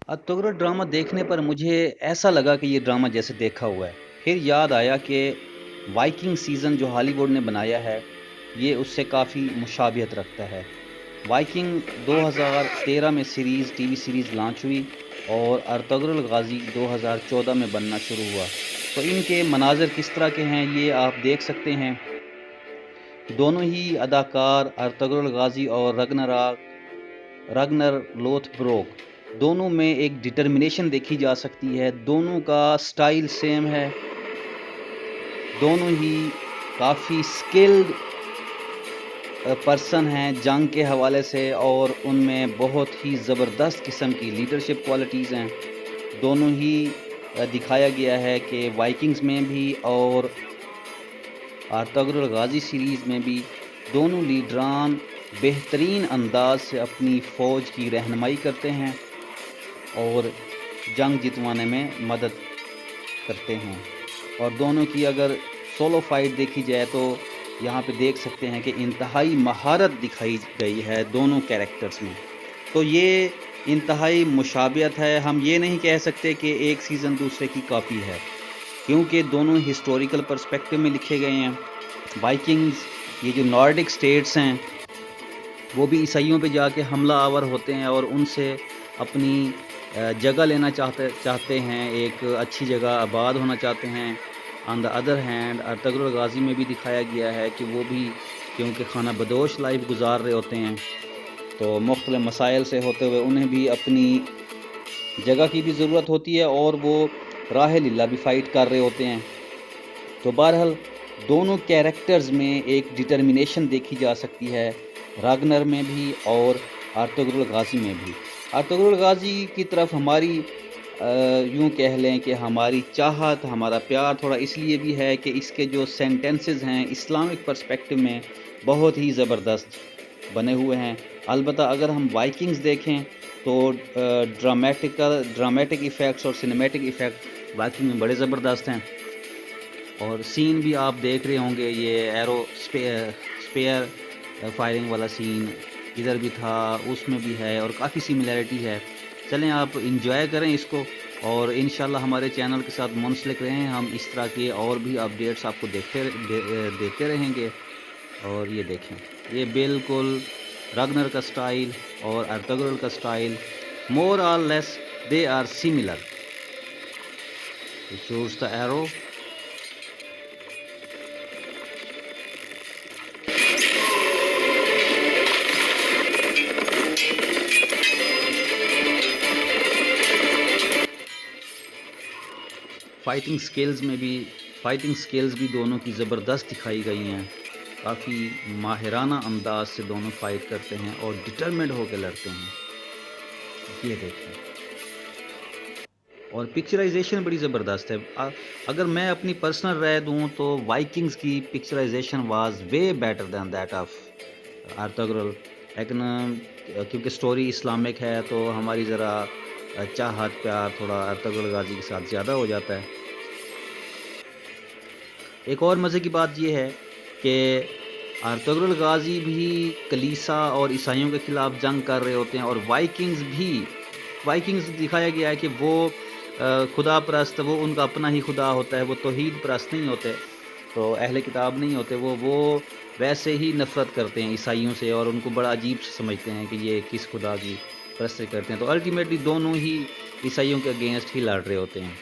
अतुगरुल drama देखने पर मुझे ऐसा लगा कि ये ड्रामा जैसे देखा हुआ है। फिर याद आया कि वाइकिंग सीज़न जो हॉलीवुड ने बनाया है, ये उससे काफ़ी मुशाबियत रखता है। वाइकिंग 2013 में टीवी सीरीज़ लॉन्च हुई और अर्तुगरुल गाज़ी 2014 में बनना शुरू हुआ। तो इनके मनाज़र किस तरह के हैं ये आप देख सकते हैं। दोनों ही अदाकार अर्तुगरुल गाज़ी और रग्नर लोथब्रोक, दोनों में एक डिटर्मिनेशन देखी जा सकती है। दोनों का स्टाइल सेम है, दोनों ही काफ़ी स्किल्ड पर्सन हैं जंग के हवाले से, और उनमें बहुत ही ज़बरदस्त किस्म की लीडरशिप क्वालिटीज़ हैं। दोनों ही दिखाया गया है कि वाइकिंग्स में भी और अर्तुगरुल गाज़ी सीरीज़ में भी दोनों लीडरान बेहतरीन अंदाज से अपनी फ़ौज की रहनुमाई करते हैं और जंग जितवाने में मदद करते हैं। और दोनों की अगर सोलो फाइट देखी जाए तो यहाँ पे देख सकते हैं कि इंतहाई महारत दिखाई गई है दोनों कैरेक्टर्स में। तो ये इंतहाई मुशाबियत है। हम ये नहीं कह सकते कि एक सीज़न दूसरे की कॉपी है, क्योंकि दोनों हिस्टोरिकल पर्सपेक्टिव में लिखे गए हैं। वाइकिंग्स, ये जो नॉर्डिक स्टेट्स हैं, वो भी ईसाइयों पे जाके हमला आवर होते हैं और उनसे अपनी जगह लेना चाहते हैं, एक अच्छी जगह आबाद होना चाहते हैं। On the other hand Ertugrul Ghazi में भी दिखाया गया है कि वो भी क्योंकि खाना बदोश लाइफ गुजार रहे होते हैं, तो मुख्तलिफ मसाइल से होते हुए उन्हें भी अपनी जगह की भी ज़रूरत होती है और वो राह लिल्लाह भी फ़ाइट कर रहे होते हैं। तो बहरहाल दोनों कैरेक्टर्स में एक डिटर्मिनेशन देखी जा सकती है, रागनर में भी और अर्तुगरुल गाज़ी में भी। अर्तुगरुल गाज़ी की तरफ हमारी यूँ कह लें कि हमारी चाहत, हमारा प्यार थोड़ा इसलिए भी है कि इसके जो सेंटेंसेस हैं इस्लामिक पर्सपेक्टिव में बहुत ही ज़बरदस्त बने हुए हैं। अलबत्ता अगर हम वाइकिंग्स देखें तो ड्रामेटिक इफ़ेक्ट्स और सिनेमैटिक इफ़ेक्ट वाइकिंग में बड़े ज़बरदस्त हैं। और सीन भी आप देख रहे होंगे, ये एरो स्पेयर फायरिंग वाला सीन इधर भी था, उसमें भी है और काफ़ी सिमिलैरिटी है। चलें आप इंजॉय करें इसको और इंशाल्लाह हमारे चैनल के साथ मुंसलिक रहें। हम इस तरह के और भी अपडेट्स आपको देते रहेंगे। और ये देखें, ये बिल्कुल रग्नर का स्टाइल और अर्तुगरुल का स्टाइल मोर और less they are similar. Shoots the arrow. Fighting skills भी दोनों की ज़बरदस्त दिखाई गई हैं। काफ़ी माहिराना अंदाज से दोनों फाइट करते हैं और डिटरमिन्ड होकर लड़ते हैं। ये देखें, और पिक्चराइजेशन बड़ी ज़बरदस्त है। अगर मैं अपनी पर्सनल राय दूं तो वाइकिंग्स की picturisation was way better than that of Ertugrul. लेकिन क्योंकि स्टोरी इस्लामिक है तो हमारी ज़रा चाहत प्यार थोड़ा अर्तुगरुल गाज़ी के साथ ज़्यादा हो जाता है। एक और मज़े की बात यह है कि अर्तुगरुल गाज़ी भी कलीसा और ईसाइयों के ख़िलाफ़ जंग कर रहे होते हैं, और वाइकिंग्स दिखाया गया है कि वो खुदा परस्त, वो उनका अपना ही खुदा होता है, वो तौहीद परस्त नहीं होते, तो अहले किताब नहीं होते, वो वैसे ही नफ़रत करते हैं ईसाइयों से और उनको बड़ा अजीब समझते हैं कि ये किस खुदा की परस्ती करते हैं। तो अल्टीमेटली दोनों ही ईसाइयों के अगेंस्ट ही लड़ रहे होते हैं।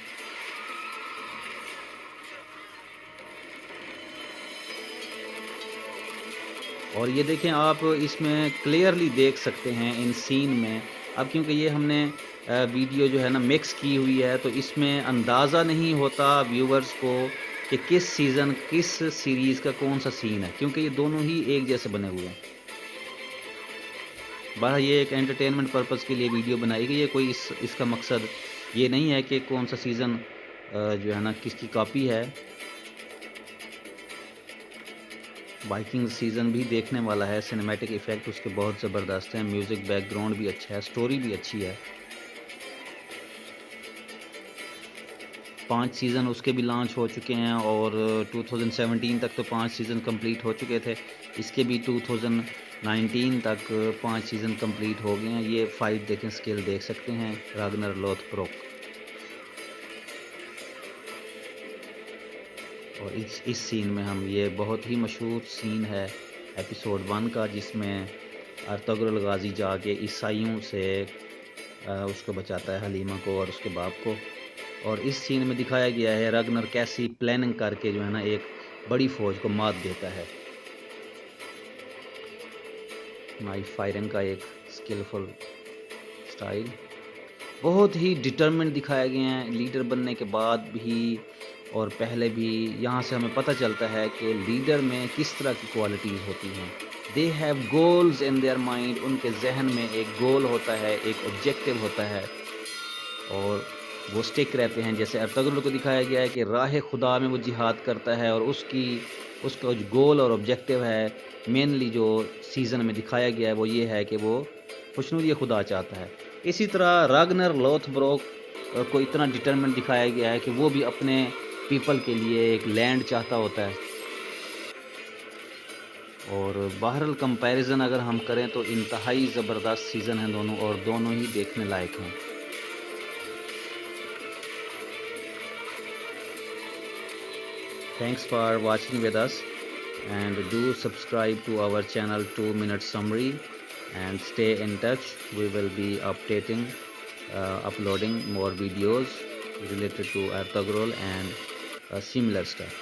और ये देखें, आप इसमें क्लियरली देख सकते हैं इन सीन में। अब क्योंकि ये हमने वीडियो जो है ना मिक्स की हुई है, तो इसमें अंदाज़ा नहीं होता व्यूवर्स को कि किस सीरीज़ का कौन सा सीन है, क्योंकि ये दोनों ही एक जैसे बने हुए हैं। बहर ये एक एंटरटेनमेंट पर्पज़ के लिए वीडियो बनाई गई है, कोई इसका मकसद ये नहीं है कि कौन सा सीज़न जो है ना किसकी कॉपी है। वाइकिंग सीज़न भी देखने वाला है, सिनेमैटिक इफ़ेक्ट उसके बहुत ज़बरदस्त हैं, म्यूज़िक बैकग्राउंड भी अच्छा है, स्टोरी भी अच्छी है। 5 सीज़न उसके भी लॉन्च हो चुके हैं और 2017 तक तो 5 सीज़न कंप्लीट हो चुके थे। इसके भी 19 تک 5 سیزن کمپلیٹ ہو گئے ہیں. یہ فائٹ دیکھیں، سکل دیکھ سکتے ہیں راگنر لوتھبروک. اور اس سین میں ہم، یہ بہت ہی مشہور سین ہے ایپیسوڈ 1 کا، جس میں ارطغرل غازی جا کے عیسائیوں سے اس کو بچاتا ہے، حلیمہ کو اور اس کے باپ کو. اور اس سین میں دکھایا گیا ہے راگنر کیسی پلاننگ کر کے جو ہے نا ایک بڑی فوج کو مات دیتا ہے. نائف فائرنگ کا ایک سکلفل سٹائل، بہت ہی ڈٹرمنٹ دکھایا گئے ہیں لیڈر بننے کے بعد بھی اور پہلے بھی. یہاں سے ہمیں پتہ چلتا ہے کہ لیڈر میں کس طرح کی کوالٹیز ہوتی ہیں. They have goals in their mind. ان کے ذہن میں ایک گول ہوتا ہے، ایک آبجیکٹیو ہوتا ہے اور وہ سٹک رہتے ہیں. جیسے ارطغرل کو دکھایا گیا ہے کہ راہ خدا میں وہ جہاد کرتا ہے اور اس کا جو گول اور آبجیکٹیو ہے مینلی جو سیزن میں دکھایا گیا ہے وہ یہ ہے کہ وہ خوشنودی خدا چاہتا ہے. اسی طرح راگنر لوتھبروک کو اتنا ڈٹرمنٹ دکھایا گیا ہے کہ وہ بھی اپنے پیپل کے لیے ایک لینڈ چاہتا ہوتا ہے. اور بہرحال کمپیریزن اگر ہم کریں تو انتہائی زبردست سیزن ہیں دونوں، اور دونوں ہی دیکھنے لائق ہیں. Thanks for watching with us, and do subscribe to our channel 2 Minute Summary and stay in touch. We will be uploading more videos related to Ardaghrul and similar stuff.